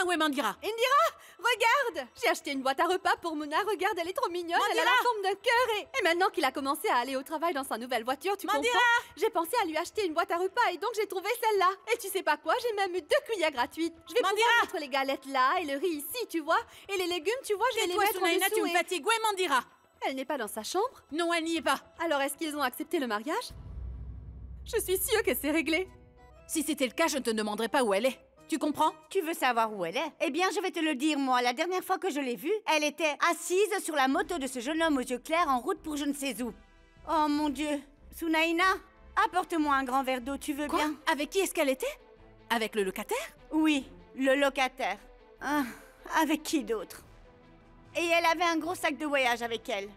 Tiens, où est Mandira? Indira, regarde! J'ai acheté une boîte à repas pour Mouna. Regarde, elle est trop mignonne. Elle a la forme d'un cœur et maintenant qu'il a commencé à aller au travail dans sa nouvelle voiture, tu comprends? J'ai pensé à lui acheter une boîte à repas et donc j'ai trouvé celle-là. Et tu sais pas quoi? J'ai même eu 2 cuillères gratuites. Je vais pouvoir mettre les galettes là et le riz ici, tu vois? Et les légumes, tu vois, je vais les mettre Sunaina, tu en-dessous me fatigues. Où est Mandira? Elle n'est pas dans sa chambre? Non, elle n'y est pas. Alors est-ce qu'ils ont accepté le mariage? Je suis sûre que c'est réglé. Si c'était le cas, je ne te demanderais pas où elle est. Tu comprends? Tu veux savoir où elle est? Eh bien, je vais te le dire, moi. La dernière fois que je l'ai vue, elle était assise sur la moto de ce jeune homme aux yeux clairs en route pour je ne sais où. Oh mon Dieu. Sunaina, apporte-moi un grand verre d'eau, tu veux bien? Avec qui est-ce qu'elle était? Avec le locataire? Oui, le locataire. Ah, avec qui d'autre? Et elle avait un gros sac de voyage avec elle.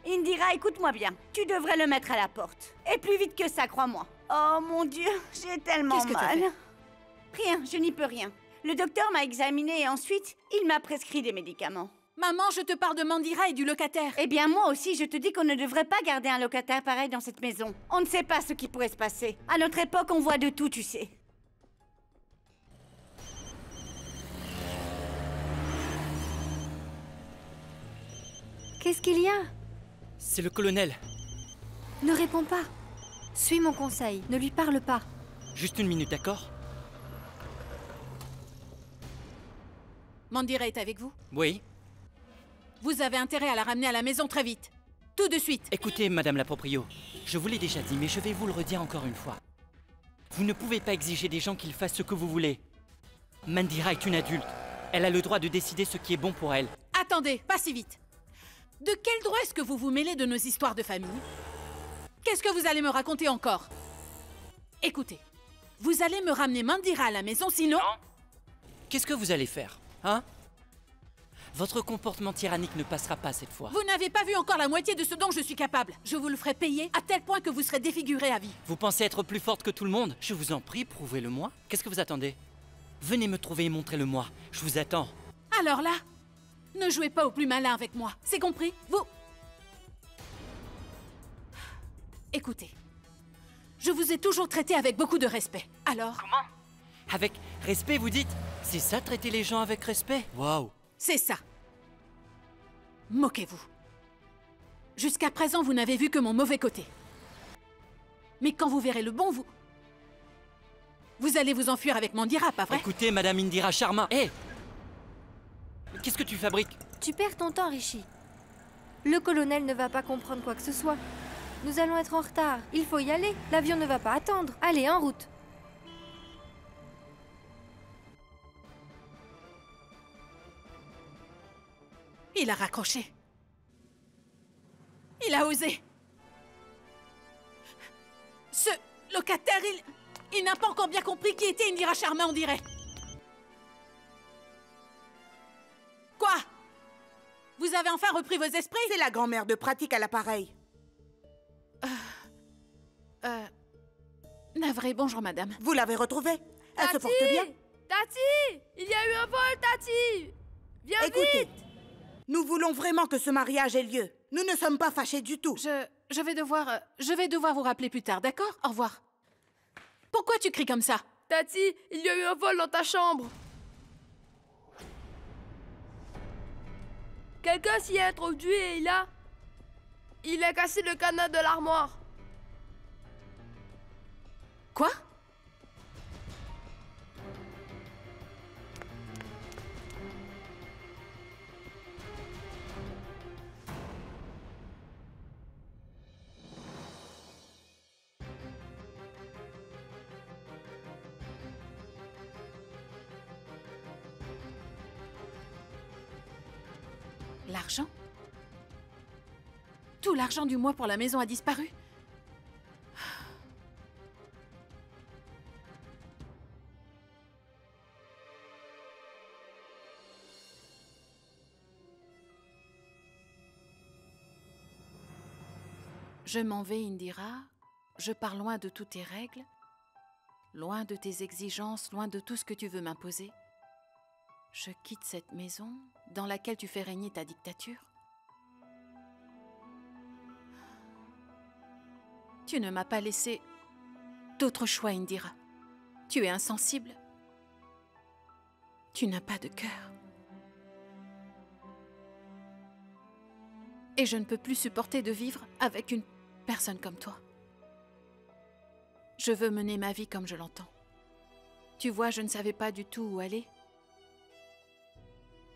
Indira, écoute-moi bien. Tu devrais le mettre à la porte. Et plus vite que ça, crois-moi. Oh mon Dieu, j'ai tellement Qu'est-ce que t'as mal. fait? Rien, je n'y peux rien. Le docteur m'a examiné et ensuite, il m'a prescrit des médicaments. Maman, je te parle de Mandira et du locataire. Eh bien, moi aussi, je te dis qu'on ne devrait pas garder un locataire pareil dans cette maison. On ne sait pas ce qui pourrait se passer. À notre époque, on voit de tout, tu sais. Qu'est-ce qu'il y a? C'est le colonel. Ne réponds pas. Suis mon conseil, ne lui parle pas. Juste une minute, d'accord? Mandira est avec vous? Oui. Vous avez intérêt à la ramener à la maison très vite. Tout de suite. Écoutez, madame la proprio, je vous l'ai déjà dit, mais je vais vous le redire encore une fois. Vous ne pouvez pas exiger des gens qu'ils fassent ce que vous voulez. Mandira est une adulte. Elle a le droit de décider ce qui est bon pour elle. Attendez, pas si vite. De quel droit est-ce que vous vous mêlez de nos histoires de famille? Qu'est-ce que vous allez me raconter encore? Écoutez, vous allez me ramener Mandira à la maison, sinon... Qu'est-ce que vous allez faire, hein? Votre comportement tyrannique ne passera pas cette fois. Vous n'avez pas vu encore la moitié de ce dont je suis capable. Je vous le ferai payer à tel point que vous serez défiguré à vie. Vous pensez être plus forte que tout le monde? Je vous en prie, prouvez-le-moi. Qu'est-ce que vous attendez? Venez me trouver et montrez-le-moi. Je vous attends. Alors là, ne jouez pas au plus malin avec moi. C'est compris? Vous... Écoutez, je vous ai toujours traité avec beaucoup de respect. Alors... Comment? Avec respect, vous dites? C'est ça, traiter les gens avec respect? Waouh! C'est ça. Moquez-vous. Jusqu'à présent, vous n'avez vu que mon mauvais côté. Mais quand vous verrez le bon, vous allez vous enfuir avec Mandira, pas vrai? Écoutez, madame Indira Sharma, hé! Qu'est-ce que tu fabriques? Tu perds ton temps, Rishi. Le colonel ne va pas comprendre quoi que ce soit. Nous allons être en retard. Il faut y aller. L'avion ne va pas attendre. Allez, en route. Il a raccroché. Il a osé. Ce locataire, il n'a pas encore bien compris qui était Indira Sharma, on dirait. Quoi? Vous avez enfin repris vos esprits? C'est la grand-mère de pratique à l'appareil. Navré, bonjour madame. Vous l'avez retrouvée? Elle se porte bien? Tati! Il y a eu un vol, Tati! Viens Écoutez, vite! nous voulons vraiment que ce mariage ait lieu. Nous ne sommes pas fâchés du tout. Je vais devoir vous rappeler plus tard, d'accord? Au revoir. Pourquoi tu cries comme ça? Tati, il y a eu un vol dans ta chambre. Quelqu'un s'y est introduit et il a cassé le cadenas de l'armoire. Quoi? L'argent? Tout l'argent du mois pour la maison a disparu? Je m'en vais, Indira. Je pars loin de toutes tes règles, loin de tes exigences, loin de tout ce que tu veux m'imposer. Je quitte cette maison dans laquelle tu fais régner ta dictature. Tu ne m'as pas laissé d'autre choix, Indira. Tu es insensible. Tu n'as pas de cœur. Et je ne peux plus supporter de vivre avec une personne comme toi. Je veux mener ma vie comme je l'entends. Tu vois, je ne savais pas du tout où aller.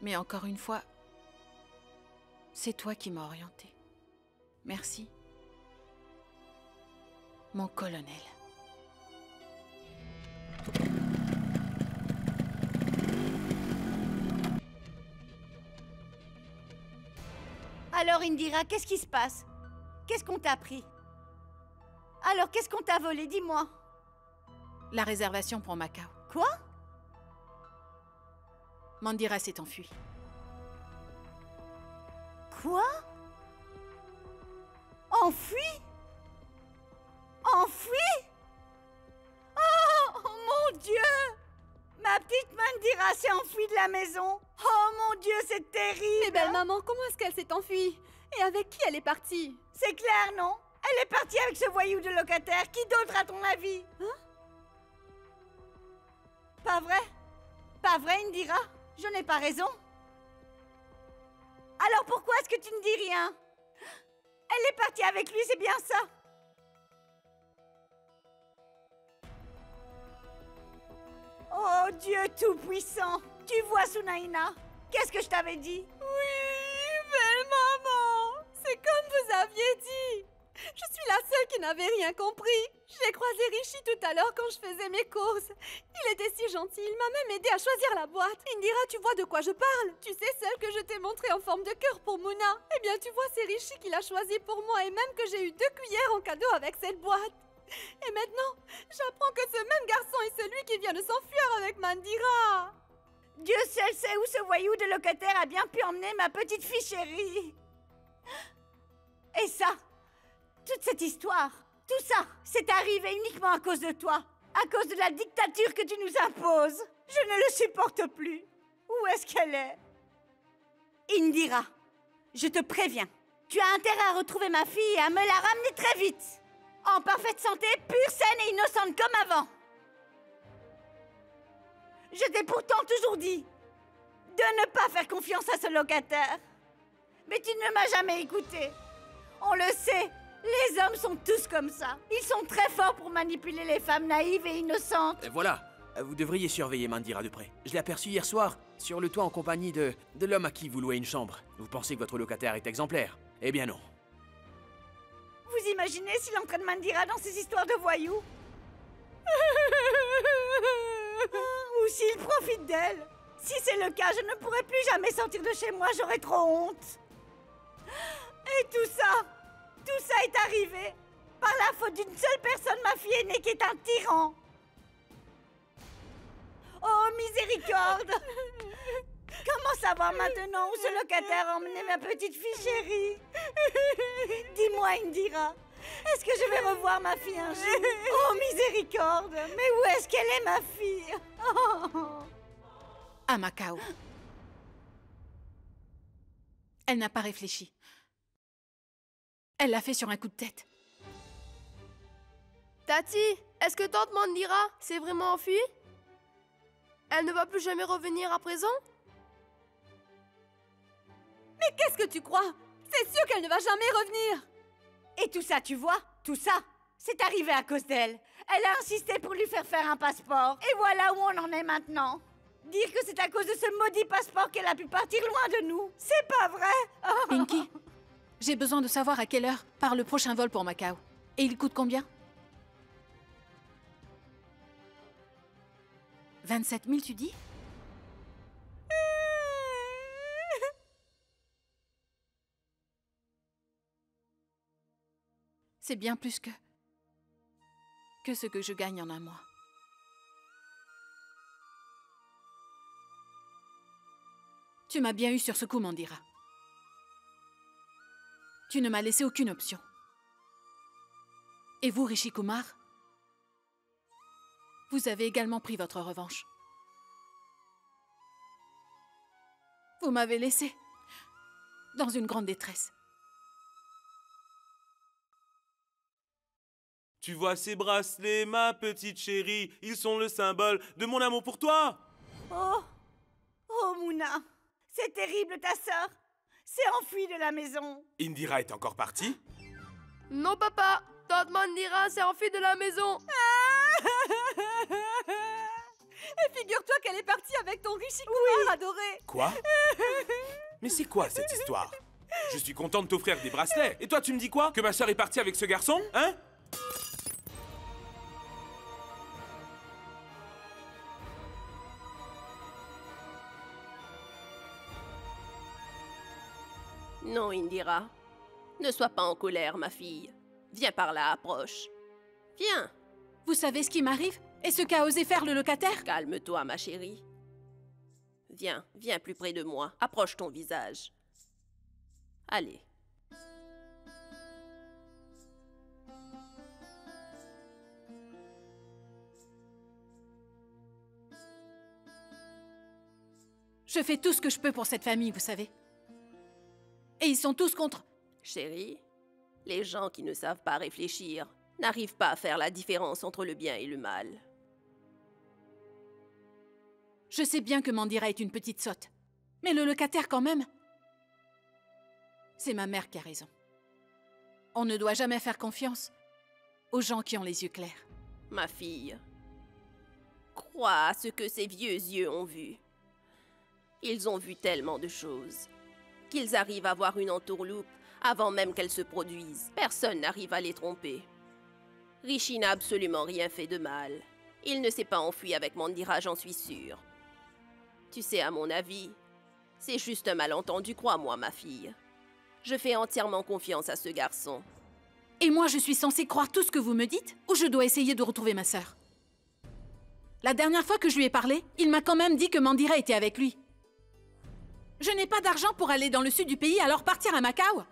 Mais encore une fois, c'est toi qui m'as orientée. Merci. Mon colonel. Alors, Indira, qu'est-ce qui se passe? Qu'est-ce qu'on t'a pris? Alors, qu'est-ce qu'on t'a volé? Dis-moi. La réservation pour Macao. Quoi? Mandira s'est enfuie. Quoi? Enfui? Enfui? Oh, mon Dieu! Ma petite Mandira s'est enfuie de la maison. Oh mon Dieu, c'est terrible! Mais belle maman, comment est-ce qu'elle s'est enfuie? Et avec qui elle est partie? C'est clair, non? Elle est partie avec ce voyou de locataire. Qui d'autre, à ton avis? Hein? Pas vrai? Pas vrai, Indira? Je n'ai pas raison. Alors pourquoi est-ce que tu ne dis rien? Elle est partie avec lui, c'est bien ça? Oh Dieu Tout-Puissant! Tu vois, Sunaina? Qu'est-ce que je t'avais dit? Oui, belle maman! C'est comme vous aviez dit! Je suis la seule qui n'avait rien compris. J'ai croisé Rishi tout à l'heure quand je faisais mes courses. Il était si gentil, il m'a même aidé à choisir la boîte. Indira, tu vois de quoi je parle? Tu sais, celle que je t'ai montrée en forme de cœur pour Mouna. Eh bien, tu vois, c'est Rishi qui l'a choisie pour moi et même que j'ai eu 2 cuillères en cadeau avec cette boîte. Et maintenant, j'apprends que ce même garçon est celui qui vient de s'enfuir avec Mandira. Dieu seul sait où ce voyou de locataire a bien pu emmener ma petite fille chérie. Et ça, toute cette histoire, tout ça, c'est arrivé uniquement à cause de toi. À cause de la dictature que tu nous imposes. Je ne le supporte plus. Où est-ce qu'elle est? Indira, je te préviens. Tu as intérêt à retrouver ma fille et à me la ramener très vite. En parfaite santé, pure, saine et innocente comme avant. Je t'ai pourtant toujours dit de ne pas faire confiance à ce locataire. Mais tu ne m'as jamais écouté. On le sait, les hommes sont tous comme ça. Ils sont très forts pour manipuler les femmes naïves et innocentes. Voilà, vous devriez surveiller Mandira de près. Je l'ai aperçue hier soir, sur le toit en compagnie de l'homme à qui vous louez une chambre. Vous pensez que votre locataire est exemplaire? Eh bien non. Vous imaginez s'il entraîne Mandira dans ces histoires de voyous? Ou s'il profite d'elle? Si c'est le cas, je ne pourrai plus jamais sortir de chez moi, j'aurai trop honte. Et tout ça est arrivé par la faute d'une seule personne, ma fille aînée, qui est un tyran. Oh, miséricorde! Comment savoir maintenant où ce locataire a emmené ma petite fille chérie? Dis-moi, Indira, est-ce que je vais revoir ma fille un jour? Oh, miséricorde! Mais où est-ce qu'elle est, ma fille? Oh. À Macao. Elle n'a pas réfléchi. Elle l'a fait sur un coup de tête. Tati, est-ce que tante Mandira s'est vraiment enfuie? Elle ne va plus jamais revenir à présent? Mais qu'est-ce que tu crois? C'est sûr qu'elle ne va jamais revenir. Et tout ça, tu vois? Tout ça, c'est arrivé à cause d'elle. Elle a insisté pour lui faire un passeport. Et voilà où on en est maintenant. Dire que c'est à cause de ce maudit passeport qu'elle a pu partir loin de nous. C'est pas vrai? Oh. Pinky, j'ai besoin de savoir à quelle heure part le prochain vol pour Macao. Et il coûte combien? 27 000, tu dis? C'est bien plus que ce que je gagne en un mois. Tu m'as bien eu sur ce coup, Mandira. Tu ne m'as laissé aucune option. Et vous, Rishi Kumar, vous avez également pris votre revanche. Vous m'avez laissé dans une grande détresse. Tu vois ces bracelets, ma petite chérie, ils sont le symbole de mon amour pour toi. Oh, Mouna, c'est terrible, ta sœur s'est enfuie de la maison. Indira est encore partie? Non, papa. Tante Mandira s'est enfuie de la maison. Et figure-toi qu'elle est partie avec ton Rishi-Kumar adoré. Quoi? Mais c'est quoi cette histoire? Je suis content de t'offrir des bracelets. Et toi, tu me dis quoi? Que ma sœur est partie avec ce garçon? Hein? Non, Indira. Ne sois pas en colère, ma fille. Viens par là, approche. Viens. Vous savez ce qui m'arrive? Et ce qu'a osé faire le locataire? Calme-toi, ma chérie. Viens, viens plus près de moi. Approche ton visage. Allez. Je fais tout ce que je peux pour cette famille, vous savez. Et ils sont tous contre... Chérie, les gens qui ne savent pas réfléchir n'arrivent pas à faire la différence entre le bien et le mal. Je sais bien que Mandira est une petite sotte. Mais le locataire quand même... C'est ma mère qui a raison. On ne doit jamais faire confiance aux gens qui ont les yeux clairs. Ma fille, crois à ce que ces vieux yeux ont vu. Ils ont vu tellement de choses qu'ils arrivent à voir une entourloupe avant même qu'elle se produise. Personne n'arrive à les tromper. Rishi n'a absolument rien fait de mal. Il ne s'est pas enfui avec Mandira, j'en suis sûre. Tu sais, à mon avis, c'est juste un malentendu, crois-moi, ma fille. Je fais entièrement confiance à ce garçon. Et moi, je suis censée croire tout ce que vous me dites? Ou je dois essayer de retrouver ma sœur? La dernière fois que je lui ai parlé, il m'a quand même dit que Mandira était avec lui. Je n'ai pas d'argent pour aller dans le sud du pays, alors partir à Macao?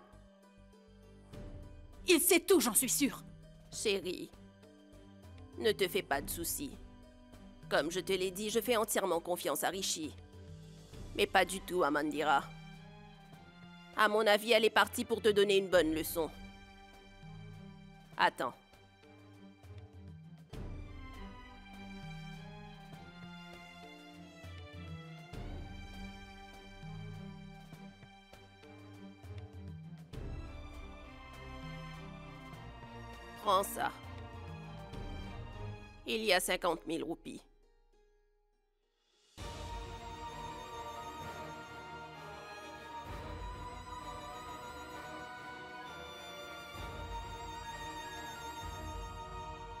Il sait tout, j'en suis sûre. Chérie, ne te fais pas de soucis. Comme je te l'ai dit, je fais entièrement confiance à Rishi. Mais pas du tout à Mandira. À mon avis, elle est partie pour te donner une bonne leçon. Attends. Prends ça. Il y a 50 000 roupies.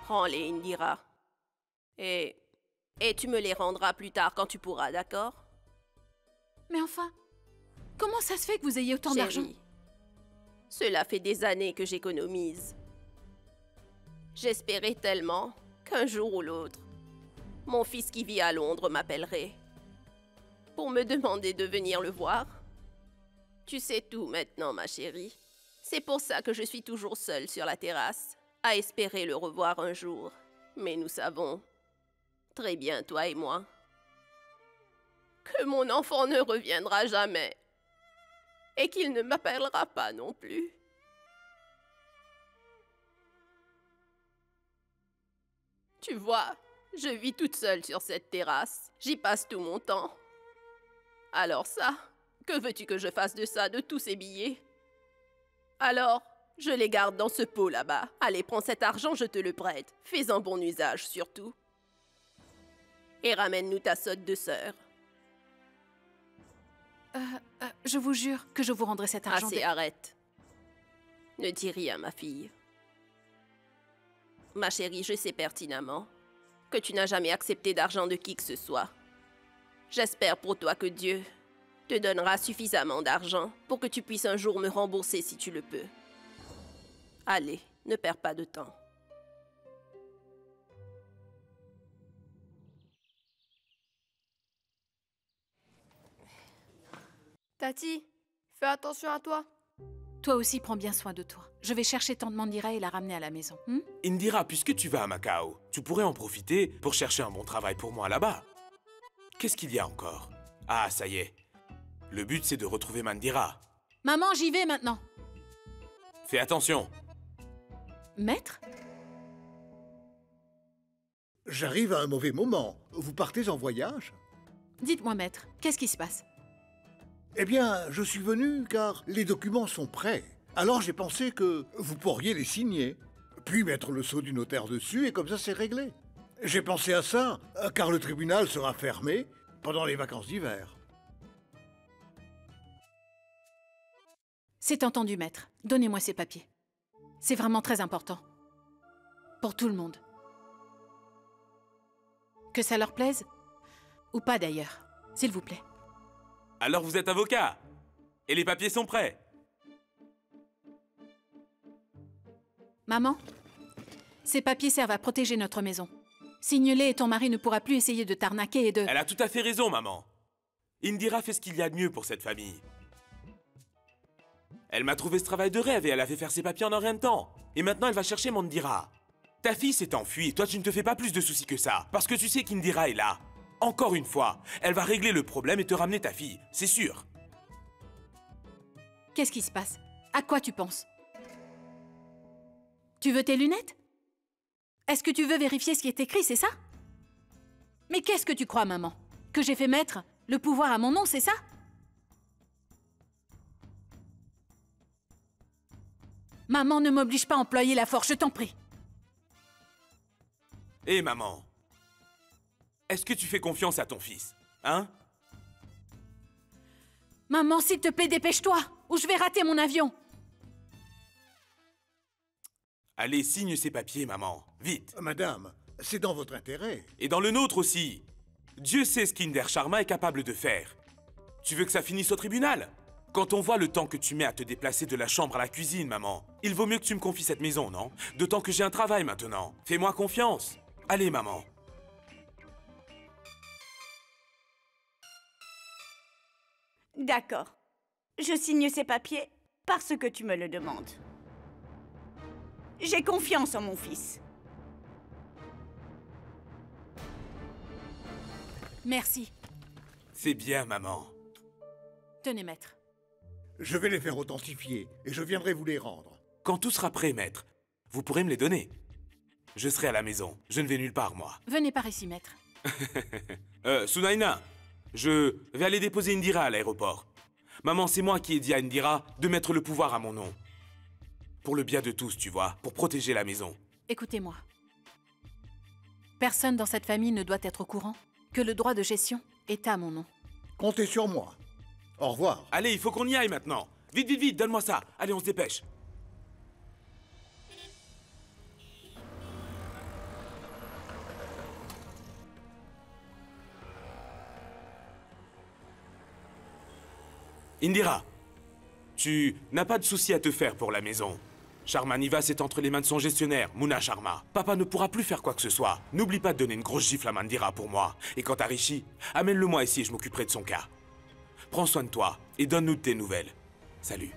Prends-les, Indira. Et tu me les rendras plus tard quand tu pourras, d'accord? Mais enfin, comment ça se fait que vous ayez autant d'argent? Chérie, cela fait des années que j'économise. J'espérais tellement qu'un jour ou l'autre, mon fils qui vit à Londres m'appellerait pour me demander de venir le voir. Tu sais tout maintenant, ma chérie. C'est pour ça que je suis toujours seule sur la terrasse, à espérer le revoir un jour. Mais nous savons, très bien, toi et moi, que mon enfant ne reviendra jamais et qu'il ne m'appellera pas non plus. Tu vois, je vis toute seule sur cette terrasse. J'y passe tout mon temps. Alors ça, que veux-tu que je fasse de ça, de tous ces billets? Alors, je les garde dans ce pot là-bas. Allez, prends cet argent, je te le prête. Fais-en bon usage, surtout. Et ramène-nous ta sotte de sœur. Je vous jure que je vous rendrai cet argent. Assez, arrête. Ne dis rien, ma fille. Ma chérie, je sais pertinemment que tu n'as jamais accepté d'argent de qui que ce soit. J'espère pour toi que Dieu te donnera suffisamment d'argent pour que tu puisses un jour me rembourser si tu le peux. Allez, ne perds pas de temps. Tati, fais attention à toi. Toi aussi, prends bien soin de toi. Je vais chercher tante Mandira et la ramener à la maison. Indira, puisque tu vas à Macao, tu pourrais en profiter pour chercher un bon travail pour moi là-bas. Qu'est-ce qu'il y a encore? Ah, ça y est. Le but, c'est de retrouver Mandira. Maman, j'y vais maintenant. Fais attention. Maître? J'arrive à un mauvais moment. Vous partez en voyage? Dites-moi, maître, qu'est-ce qui se passe? Eh bien, je suis venu car les documents sont prêts. Alors j'ai pensé que vous pourriez les signer, puis mettre le sceau du notaire dessus et comme ça c'est réglé. J'ai pensé à ça, car le tribunal sera fermé pendant les vacances d'hiver. C'est entendu, maître. Donnez-moi ces papiers. C'est vraiment très important. Pour tout le monde. Que ça leur plaise, ou pas d'ailleurs, s'il vous plaît. Alors vous êtes avocat? Et les papiers sont prêts? Maman, ces papiers servent à protéger notre maison. Signe-les et ton mari ne pourra plus essayer de t'arnaquer et de... Elle a tout à fait raison, maman. Indira fait ce qu'il y a de mieux pour cette famille. Elle m'a trouvé ce travail de rêve et elle a fait faire ses papiers en un rien de temps. Et maintenant, elle va chercher Mandira. Ta fille s'est enfuie et toi, tu ne te fais pas plus de soucis que ça. Parce que tu sais qu'Indira est là. Encore une fois, elle va régler le problème et te ramener ta fille, c'est sûr. Qu'est-ce qui se passe? À quoi tu penses? Tu veux tes lunettes? Est-ce que tu veux vérifier ce qui est écrit, c'est ça? Mais qu'est-ce que tu crois, maman? Que j'ai fait mettre le pouvoir à mon nom, c'est ça? Maman, ne m'oblige pas à employer la force, je t'en prie. Hé, maman. Est-ce que tu fais confiance à ton fils, hein? Maman, s'il te plaît, dépêche-toi, ou je vais rater mon avion. Allez, signe ces papiers, maman. Vite. Madame, c'est dans votre intérêt. Et dans le nôtre aussi. Dieu sait ce qu'Inder Sharma est capable de faire. Tu veux que ça finisse au tribunal? Quand on voit le temps que tu mets à te déplacer de la chambre à la cuisine, maman, il vaut mieux que tu me confies cette maison, non? D'autant que j'ai un travail maintenant. Fais-moi confiance. Allez, maman. D'accord. Je signe ces papiers parce que tu me le demandes. J'ai confiance en mon fils. Merci. C'est bien, maman. Tenez, maître. Je vais les faire authentifier et je viendrai vous les rendre. Quand tout sera prêt, maître, vous pourrez me les donner. Je serai à la maison. Je ne vais nulle part, moi. Venez par ici, maître. Sunaina, je vais aller déposer Indira à l'aéroport. Maman, c'est moi qui ai dit à Indira de mettre le pouvoir à mon nom. Pour le bien de tous, tu vois, pour protéger la maison. Écoutez-moi. Personne dans cette famille ne doit être au courant que le droit de gestion est à mon nom. Comptez sur moi. Au revoir. Allez, il faut qu'on y aille maintenant. Vite, vite, vite, donne-moi ça. Allez, on se dépêche. Indira, tu n'as pas de souci à te faire pour la maison. Sharma Nivas est entre les mains de son gestionnaire, Muna Sharma. Papa ne pourra plus faire quoi que ce soit. N'oublie pas de donner une grosse gifle à Mandira pour moi. Et quant à Rishi, amène-le-moi ici et je m'occuperai de son cas. Prends soin de toi et donne-nous de tes nouvelles. Salut.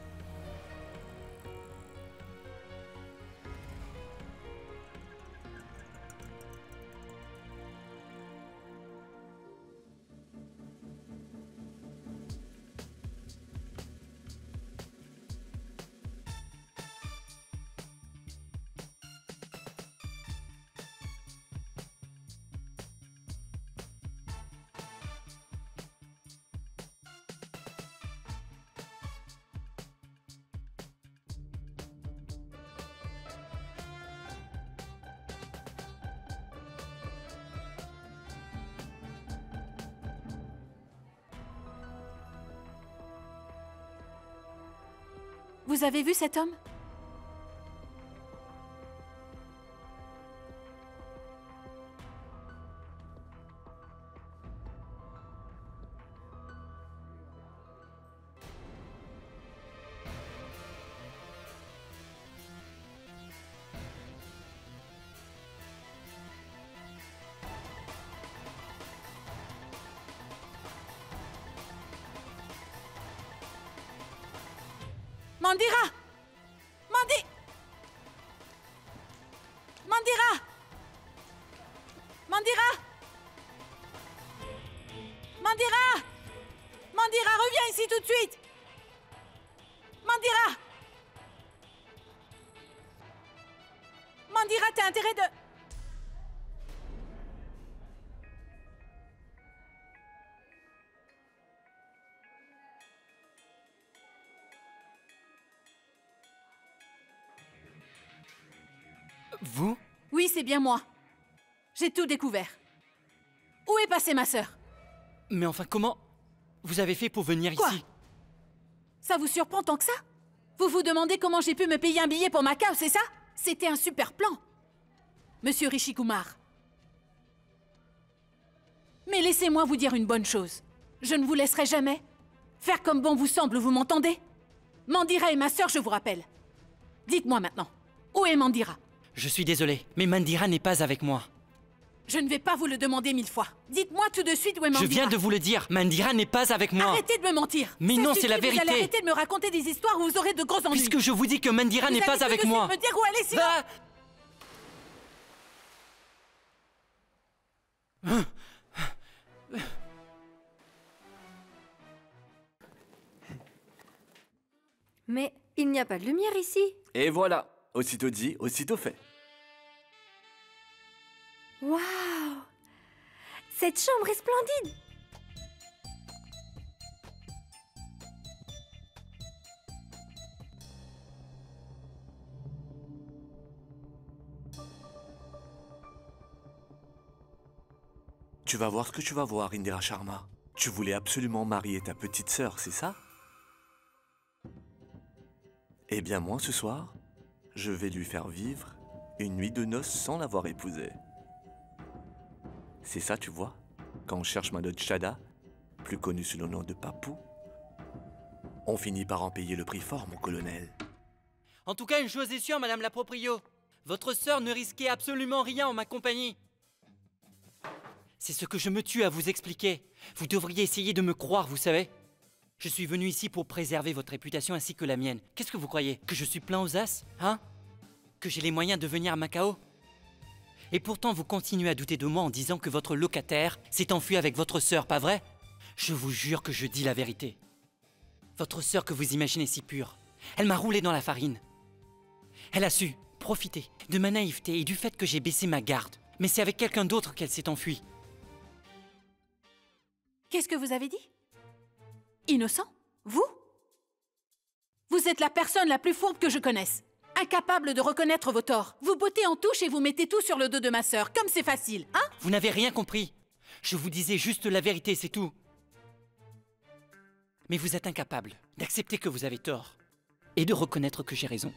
Vous avez vu cet homme? Mandira! Mandira! Mandira! Mandira! Mandira, reviens ici tout de suite! Mandira! Mandira, t'as intérêt de... Vous? Oui, c'est bien moi. J'ai tout découvert. Où est passée ma sœur? Mais enfin, comment vous avez fait pour venir ici? Ça vous surprend tant que ça? Vous vous demandez comment j'ai pu me payer un billet pour Macao, c'est ça? C'était un super plan. Monsieur Rishikumar. Mais laissez-moi vous dire une bonne chose. Je ne vous laisserai jamais faire comme bon vous semble, vous m'entendez? Mandira est ma sœur, je vous rappelle. Dites-moi maintenant, où est Mandira? Je suis désolé, mais Mandira n'est pas avec moi. Je ne vais pas vous le demander 1000 fois. Dites-moi tout de suite où est Mandira. Je viens de vous le dire, Mandira n'est pas avec moi. Arrêtez de me mentir. Mais non, c'est la vérité. Vous allez arrêter de me raconter des histoires où vous aurez de gros ennuis. Puisque je vous dis que Mandira n'est pas avec moi. Vous allez tout de suite me dire où elle est, sinon... Mais il n'y a pas de lumière ici. Et voilà, aussitôt dit, aussitôt fait. Waouh! Cette chambre est splendide! Tu vas voir ce que tu vas voir, Indira Sharma. Tu voulais absolument marier ta petite sœur, c'est ça? Eh bien moi, ce soir, je vais lui faire vivre une nuit de noces sans l'avoir épousée. C'est ça, tu vois? Quand on cherche Manoj Chada, plus connu sous le nom de Papou, on finit par en payer le prix fort, mon colonel. En tout cas, une chose est sûre, madame la proprio. Votre sœur ne risquait absolument rien en ma compagnie. C'est ce que je me tue à vous expliquer. Vous devriez essayer de me croire, vous savez. Je suis venu ici pour préserver votre réputation ainsi que la mienne. Qu'est-ce que vous croyez? Que je suis plein aux as? Hein? Que j'ai les moyens de venir à Macao? Et pourtant, vous continuez à douter de moi en disant que votre locataire s'est enfui avec votre sœur, pas vrai? Je vous jure que je dis la vérité. Votre sœur que vous imaginez si pure, elle m'a roulé dans la farine. Elle a su profiter de ma naïveté et du fait que j'ai baissé ma garde. Mais c'est avec quelqu'un d'autre qu'elle s'est enfuie. Qu'est-ce que vous avez dit? Innocent? Vous? Vous êtes la personne la plus fourbe que je connaisse. Incapable de reconnaître vos torts. Vous bottez en touche et vous mettez tout sur le dos de ma sœur, comme c'est facile, hein? Vous n'avez rien compris. Je vous disais juste la vérité, c'est tout. Mais vous êtes incapable d'accepter que vous avez tort et de reconnaître que j'ai raison.